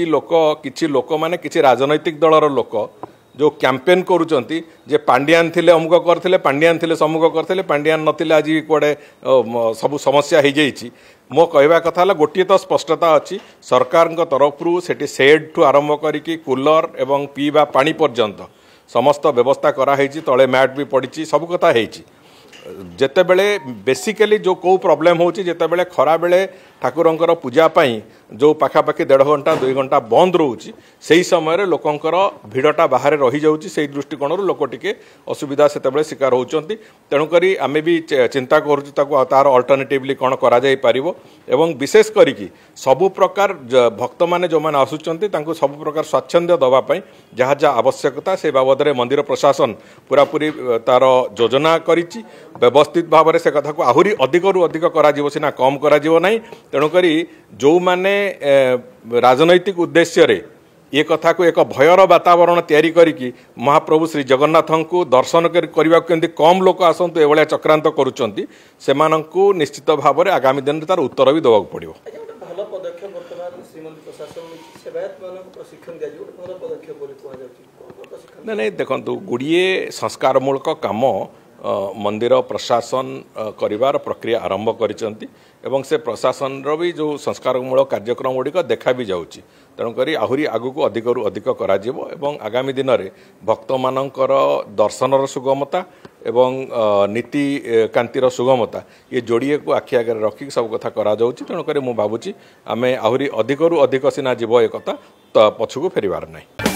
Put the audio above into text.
लोक किछि लोक माने किछि राजनैतिक दलर लोक जो कैंपेन करूचंती जे पांड्यान थिले अमुक करथिले पांड्यान थिले समुक करथिले पांड्यान नथिले आज कोडे सब समस्या हो जाइछि। मो कहवा कथा हला गोटिए तो स्पष्टता अछि सरकार तरफ सेठी शेड ठू आरंभ करिकी कूलर एवं पीवा पानी पर्यंत समस्त व्यवस्था करा हेछि, तळे मैट भी पड़िछि, सब कथा हेछि। जेते बेले बेसिकली जो को प्रॉब्लम होछि जेते बेले खरा बेले ठाकुरंकर पूजा पाई जो पाखापाखि 1.5 घंटा 2 घंटा बंद रोची सेही समय लोकंकर भिड़टा बाहर रही जाउछि। सेही दृष्टिकोण लोक टिके असुविधा सेते बेले शिकार होउचंती। तेणु करी आमे भी चिंता करूछु ताको तार अल्टरनेटिवली कोन करा जाय पारिबो एवं विशेष करिकी सबु प्रकार भक्त माने जो माने आसुचंती तांको सबु प्रकार स्वच्छंद दवा पाई जहा जहा आवश्यकता से बाबद रे मंदिर प्रशासन पूरा पूरी तार योजना करिछि। व्यवस्थित भाव में से कथा को आहरी अधिक रु अधिक करा सीना कम करा नाही। तेणुकरी जो माने राजनैतिक उद्देश्य रे ये कथा को एक भयर वातावरण तैयारी करिकी महाप्रभु श्री जगन्नाथ को दर्शन करने केमती कम लोक आसतु एभलिया चक्रांत करुचंती सेमानंकु निश्चित भाव में आगामी दिन तार उत्तर भी देवाक पड़िबो। नहीं देखंतु गुड़िए संस्कारमूलक काम मंदिर प्रशासन करिवार प्रक्रिया आरंभ करिसंती एवं से प्रशासन रो भी जो संस्कारमूलक कार्यक्रम गुड़िक देखा भी जाउची। तेणुकरी आहरी आगु को अधिक रु अधिक करा जिवो एवं आगामी दिन में भक्त मानकर दर्शनर सुगमता एवं नीति कांतिर सुगमता ये जोड़िए को आखि आगे रखी सब कथा करा जाउची। तेणुकरी मु भाबुची आमे आहरी अधिक रु अधिक सिना जीव एक कथा पछकु फेरिबार नाही।